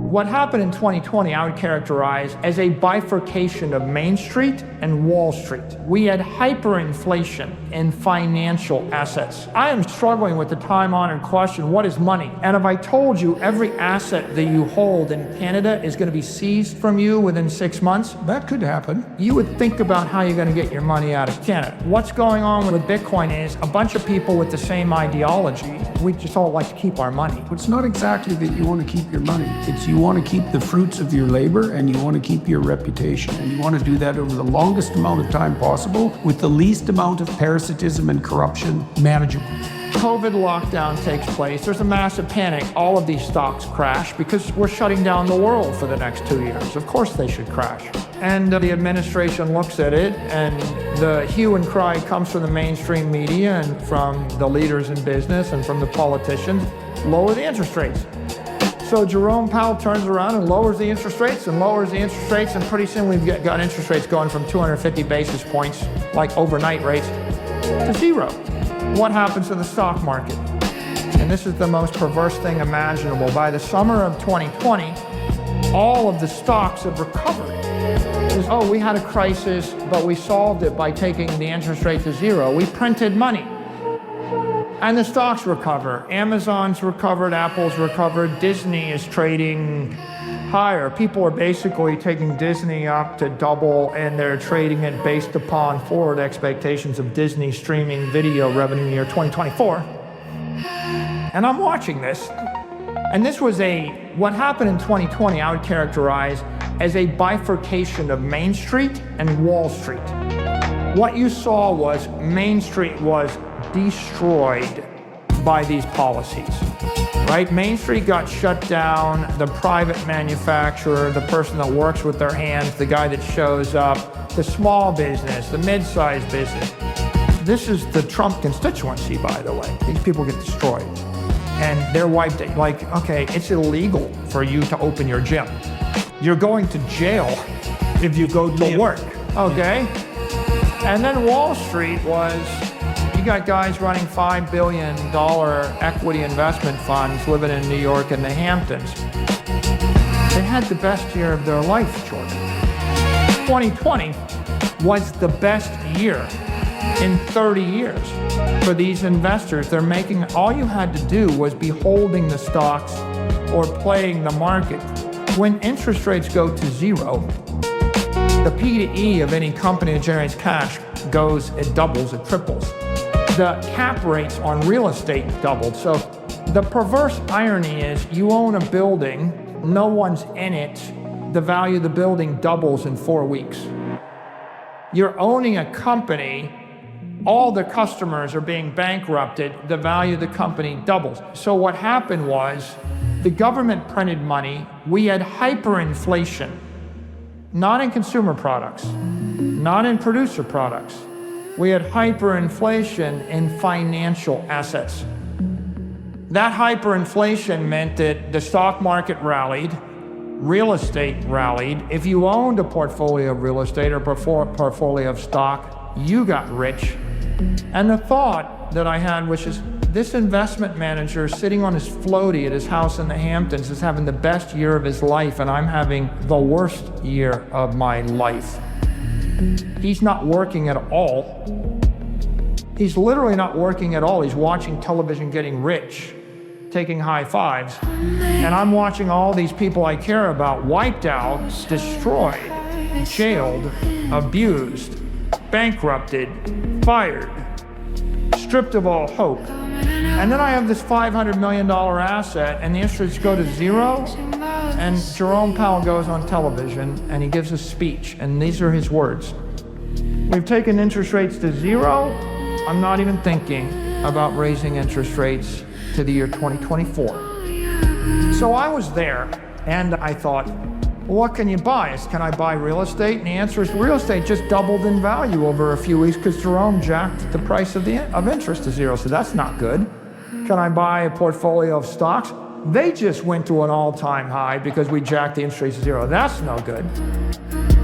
What happened in 2020, I would characterize as a bifurcation of Main Street and Wall Street. We had hyperinflation in financial assets. I am struggling with the time-honored question, what is money? And if I told you every asset that you hold in Canada is going to be seized from you within 6 months, That could happen. you would think about how you're going to get your money out of Canada. What's going on with Bitcoin is a bunch of people with the same ideology. We just all like to keep our money. It's not exactly that you want to keep your money. It's you want to keep the fruits of your labor and you want to keep your reputation. And you want to do that over the longest amount of time possible with the least amount of parasitism and corruption manageable. COVID lockdown takes place. There's a massive panic. All of these stocks crash because we're shutting down the world for the next 2 years. Of course they should crash. And the administration looks at it, and the hue and cry comes from the mainstream media and from the leaders in business and from the politicians. Lower the interest rates. So Jerome Powell turns around and lowers the interest rates and lowers the interest rates, and pretty soon we've got interest rates going from 250 basis points, like overnight rates, to zero. What happens to the stock market? And this is the most perverse thing imaginable. By the summer of 2020, all of the stocks have recovered. Oh, we had a crisis, but we solved it by taking the interest rate to zero. We printed money. And the stocks recover. Amazon's recovered, Apple's recovered, Disney is trading higher. People are basically taking Disney up to double, and they're trading it based upon forward expectations of Disney streaming video revenue year 2024. And I'm watching this. And this was what happened in 2020, I would characterize as a bifurcation of Main Street and Wall Street. What you saw was Main Street was destroyed by these policies, right? Main Street got shut down. The private manufacturer, the person that works with their hands, the guy that shows up, the small business, the mid-sized business. This is the Trump constituency, by the way. These people get destroyed. And they're wiped out. Like, okay, it's illegal for you to open your gym. You're going to jail if you go to work, okay? And then Wall Street was, you got guys running $5 billion equity investment funds living in New York and the Hamptons. They had the best year of their life, Jordan. 2020 was the best year in 30 years for these investors. They're making, all you had to do was be holding the stocks or playing the market. When interest rates go to zero, the P to E of any company that generates cash goes, it doubles, it triples. The cap rates on real estate doubled. So the perverse irony is you own a building, no one's in it, the value of the building doubles in 4 weeks. You're owning a company, all the customers are being bankrupted, the value of the company doubles. So what happened was the government printed money, we had hyperinflation, not in consumer products, not in producer products. We had hyperinflation in financial assets. That hyperinflation meant that the stock market rallied, real estate rallied. If you owned a portfolio of real estate or a portfolio of stock, you got rich. And the thought that I had, which is this investment manager sitting on his floaty at his house in the Hamptons is having the best year of his life, and I'm having the worst year of my life. He's not working at all. He's literally not working at all. He's watching television getting rich, taking high fives. And I'm watching all these people I care about wiped out, destroyed, jailed, abused, bankrupted, fired, stripped of all hope. And then I have this $500 million asset and the interest rates go to zero. And Jerome Powell goes on television and he gives a speech, and these are his words. We've taken interest rates to zero. I'm not even thinking about raising interest rates to the year 2024. So I was there and I thought, well, what can you buy? Can I buy real estate? And the answer is real estate just doubled in value over a few weeks because Jerome jacked the price of interest to zero. So that's not good. Can I buy a portfolio of stocks? They just went to an all-time high because we jacked the interest rate to zero. That's no good.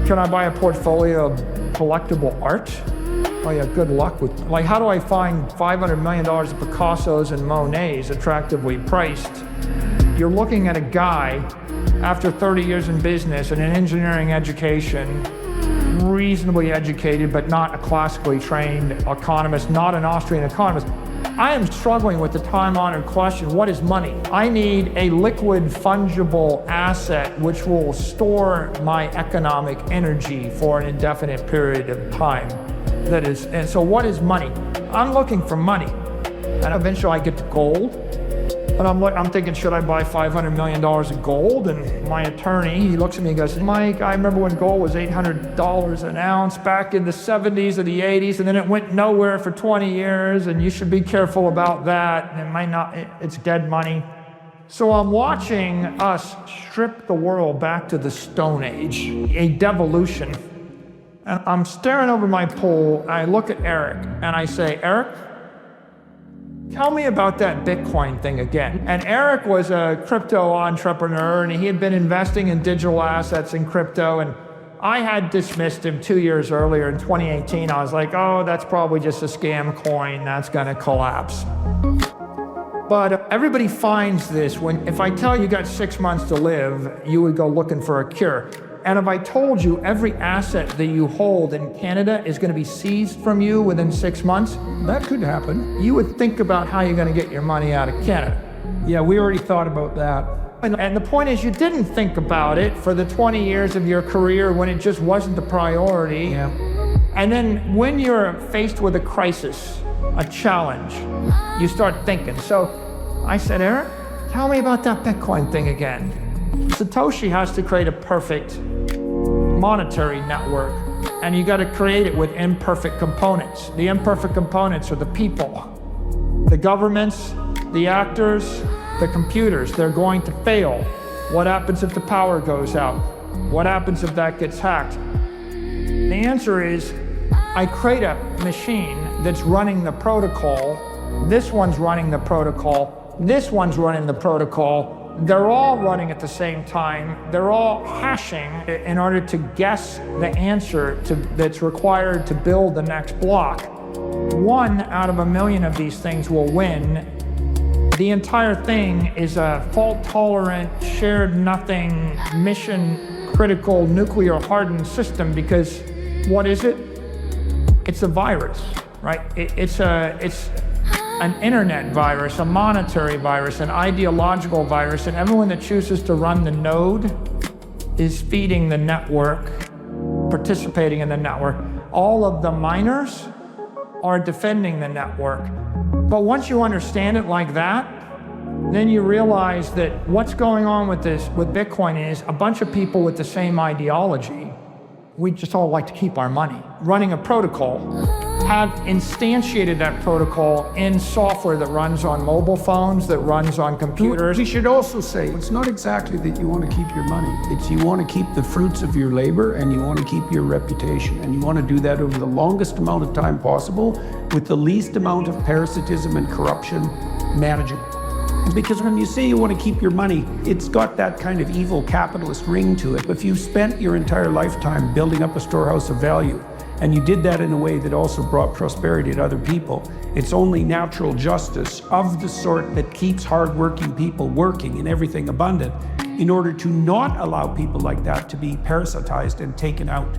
Can I buy a portfolio of collectible art? Oh yeah, good luck with, like, how do I find $500 million of Picassos and Monets attractively priced You're looking at a guy after 30 years in business and an engineering education, reasonably educated, but not a classically trained economist, not an Austrian economist. I am struggling with the time-honored question, what is money? I need a liquid, fungible asset which will store my economic energy for an indefinite period of time. And so what is money? I'm looking for money. And eventually I get to gold. And I'm thinking, should I buy $500 million of gold? And my attorney, he looks at me and goes, Mike, I remember when gold was $800 an ounce back in the 70s or the 80s, and then it went nowhere for 20 years, and you should be careful about that. And it might not, it's dead money. So I'm watching us strip the world back to the Stone Age, a devolution. And I'm staring over my pool, and I look at Eric, and I say, Eric, tell me about that Bitcoin thing again. And Eric was a crypto entrepreneur, and he had been investing in digital assets in crypto, and I had dismissed him 2 years earlier in 2018. I was like, oh, that's probably just a scam coin, that's gonna collapse. But everybody finds this if I tell you got 6 months to live, you would go looking for a cure. And if I told you every asset that you hold in Canada is going to be seized from you within 6 months, That could happen. you would think about how you're going to get your money out of Canada. Yeah, we already thought about that. And the point is, you didn't think about it for the 20 years of your career when it just wasn't the priority. Yeah. And then when you're faced with a crisis, a challenge, you start thinking. So I said, Eric, tell me about that Bitcoin thing again. Satoshi has to create a perfect monetary network, and you got to create it with imperfect components. The imperfect components are the people, the governments, the actors, the computers. They're going to fail. What happens if the power goes out? What happens if that gets hacked? The answer is, I create a machine that's running the protocol. This one's running the protocol. This one's running the protocol. They're all running at the same time. They're all hashing in order to guess the answer that's required to build the next block. 1 out of 1,000,000 of these things will win. The entire thing is a fault-tolerant, shared nothing, mission-critical, nuclear-hardened system, because what is it? It's a virus, right? It's an internet virus, a monetary virus, an ideological virus, and everyone that chooses to run the node is feeding the network, participating in the network. All of the miners are defending the network. But once you understand it like that, then you realize that what's going on with Bitcoin is a bunch of people with the same ideology. We just all like to keep our money. Running a protocol, have instantiated that protocol in software that runs on mobile phones, that runs on computers. We should also say, it's not exactly that you want to keep your money. It's you want to keep the fruits of your labor, and you want to keep your reputation. And you want to do that over the longest amount of time possible with the least amount of parasitism and corruption managing. Because when you say you want to keep your money, it's got that kind of evil capitalist ring to it. If you've spent your entire lifetime building up a storehouse of value, and you did that in a way that also brought prosperity to other people, it's only natural justice of the sort that keeps hardworking people working and everything abundant in order to not allow people like that to be parasitized and taken out.